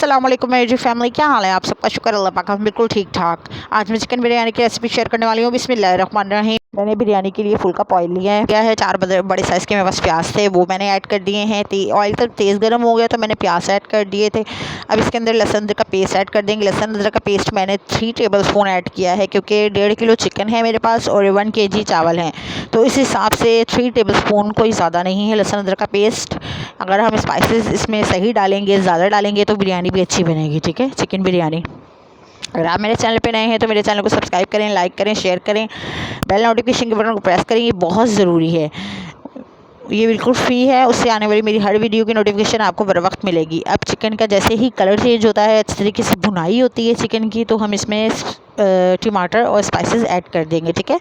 अस्सलाम वालेकुम मेरी फैमिली, क्या हाल है आप सबका? शुक्र अल्लाह पाक हम बिल्कुल ठीक ठाक। आज मैं चिकन बिरयानी की रेसिपी शेयर करने वाली हूँ। बिस्मिल्लाहिर्रहमानिर्रहीम। मैंने बिरयानी के लिए फुल का ऑयल लिया है। 4 बड़े साइज़ के मेरे पास प्याज थे, वो मैंने ऐड कर दिए हैं। ऑयल तो तेज़ गर्म हो गया तो मैंने प्याज ऐड कर दिए थे। अब इसके अंदर लहसुन अदरक का पेस्ट ऐड कर देंगे। लहसुन अदरक का पेस्ट मैंने 3 टेबल स्पून ऐड किया है, क्योंकि 1.5 किलो चिकन है मेरे पास और 1 kg चावल हैं, तो इस हिसाब से 3 टेबल स्पून कोई ज़्यादा नहीं है लहसुन अदरक का पेस्ट। अगर हम स्पाइसेस इसमें सही डालेंगे, ज़्यादा डालेंगे तो बिरयानी भी अच्छी बनेगी। ठीक है, चिकन बिरयानी। अगर आप मेरे चैनल पे नए हैं तो मेरे चैनल को सब्सक्राइब करें, लाइक करें, शेयर करें, बेल नोटिफिकेशन के बटन को प्रेस करें, ये बहुत ज़रूरी है। ये बिल्कुल फ्री है, उससे आने वाली मेरी हर वीडियो की नोटिफिकेशन आपको बर वक्त मिलेगी। अब चिकन का जैसे ही कलर चेंज होता है, अच्छी तरीके से भुनाई होती है चिकन की, तो हम इसमें टमाटर और स्पाइसेस ऐड कर देंगे। ठीक है,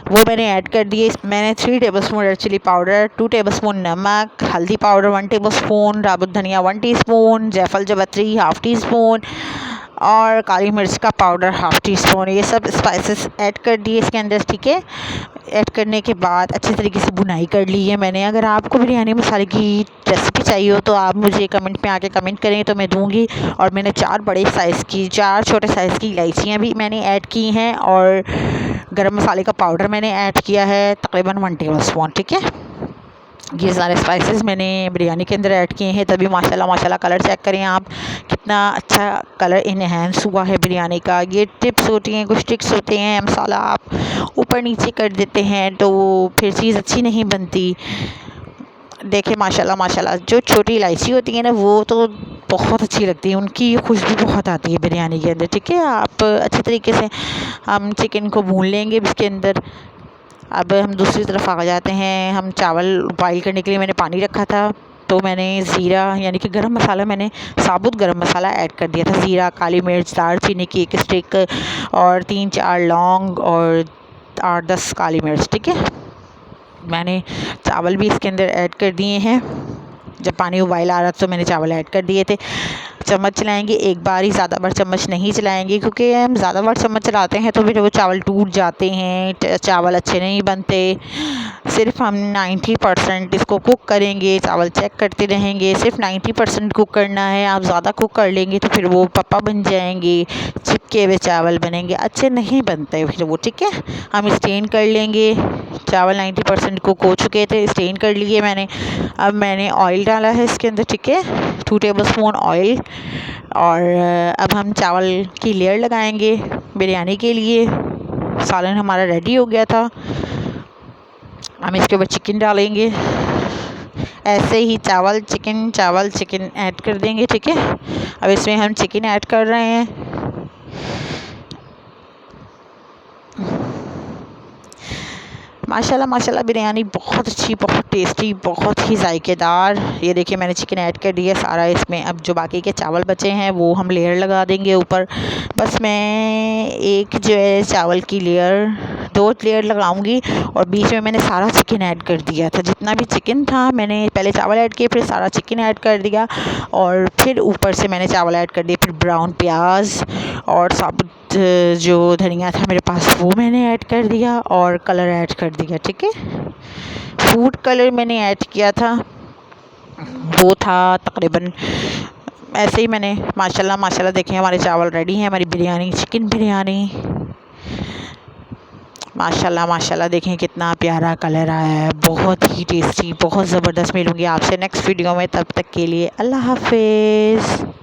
वो मैंने ऐड कर दिए। मैंने 3 tablespoon red chilli powder, 2 tablespoon नमक, हल्दी पाउडर 1 टेबल स्पून, राबुत धनिया 1 टीस्पून, जायफल जावित्री 1/2 टीस्पून और काली मिर्च का पाउडर 1/2 टीस्पून, ये सब स्पाइसेस ऐड कर दिए इसके अंदर। ठीक है, ऐड करने के बाद अच्छी तरीके से भुनाई कर ली है मैंने। अगर आपको बिरयानी मसाले की रेसिपी चाहिए हो तो आप मुझे कमेंट में आके कमेंट करें तो मैं दूंगी। और मैंने 4 छोटे साइज़ की इलायचियाँ भी मैंने ऐड की हैं और गरम मसाले का पाउडर मैंने ऐड किया है तकरीबन 1 टेबल स्पून। ठीक है, ये सारे स्पाइसेस मैंने बिरयानी के अंदर ऐड किए हैं। तभी माशाल्लाह कलर चेक करें आप, कितना अच्छा कलर इन्हेंस हुआ है बिरयानी का। ये टिप्स होती हैं, कुछ ट्रिक्स होते हैं। मसाला आप ऊपर नीचे कर देते हैं तो फिर चीज़ अच्छी नहीं बनती। देखें माशाल्लाह जो छोटी इलायची होती है ना, वो तो बहुत अच्छी लगती है, उनकी खुशबू बहुत आती है बिरयानी के अंदर। ठीक है, आप अच्छे तरीके से हम चिकन को भून लेंगे इसके अंदर। अब हम दूसरी तरफ आ जाते हैं। हम चावल बॉईल करने के लिए मैंने पानी रखा था, तो मैंने ज़ीरा यानी कि गरम मसाला, मैंने साबुत गरम मसाला ऐड कर दिया था। ज़ीरा, काली मिर्च, दालचीनी की 1 स्टिक और 3-4 लौंग और 8-10 काली मिर्च। ठीक है, मैंने चावल भी इसके अंदर ऐड कर दिए हैं। जब पानी उबाल आ रहा था तो मैंने चावल ऐड कर दिए थे। चम्मच चलाएंगे एक बार ही, ज़्यादा बार चम्मच नहीं चलाएंगे, क्योंकि हम ज़्यादा बार चम्मच चलाते हैं तो फिर वो चावल टूट जाते हैं, चावल अच्छे नहीं बनते। सिर्फ हम 90% इसको कुक करेंगे, चावल चेक करते रहेंगे। सिर्फ 90% कुक करना है। आप ज़्यादा कुक कर लेंगे तो फिर वो पप्पा बन जाएंगे, चिपके हुए चावल बनेंगे, अच्छे नहीं बनते फिर वो। ठीक है, हम स्टेन कर लेंगे। चावल 90% कुक हो चुके थे, स्टेन कर लिए मैंने। अब मैंने ऑयल डाला है इसके अंदर। ठीक है, 2 टेबल स्पून ऑयल। और अब हम चावल की लेयर लगाएंगे बिरयानी के लिए। सालन हमारा रेडी हो गया था। हम इसके ऊपर चिकन डालेंगे। ऐसे ही चावल चिकन ऐड कर देंगे। ठीक है, अब इसमें हम चिकन ऐड कर रहे हैं। माशाल्लाह बिरयानी बहुत अच्छी, बहुत टेस्टी, बहुत ही जायकेदार। ये देखिए मैंने चिकन ऐड कर दिया सारा इसमें। अब जो बाकी के चावल बचे हैं वो हम लेयर लगा देंगे ऊपर। बस मैं एक जो है चावल की लेयर, 2 लेयर लगाऊंगी और बीच में मैंने सारा चिकन ऐड कर दिया था। जितना भी चिकन था मैंने पहले चावल ऐड किए, फिर सारा चिकन ऐड कर दिया और फिर ऊपर से मैंने चावल ऐड कर दिए। फिर ब्राउन प्याज और साबुत जो धनिया था मेरे पास वो मैंने ऐड कर दिया और कलर ऐड कर दिया। ठीक है, फूड कलर मैंने ऐड किया था, वो था तकरीबन ऐसे ही मैंने। माशाल्लाह देखें हमारे चावल रेडी हैं, हमारी बिरयानी, चिकन बिरयानी। माशाल्लाह देखें कितना प्यारा कलर आया है, बहुत ही टेस्टी, बहुत ज़बरदस्त। मिलूँगी आपसे नेक्स्ट वीडियो में, तब तक के लिए अल्लाह हाफिज़।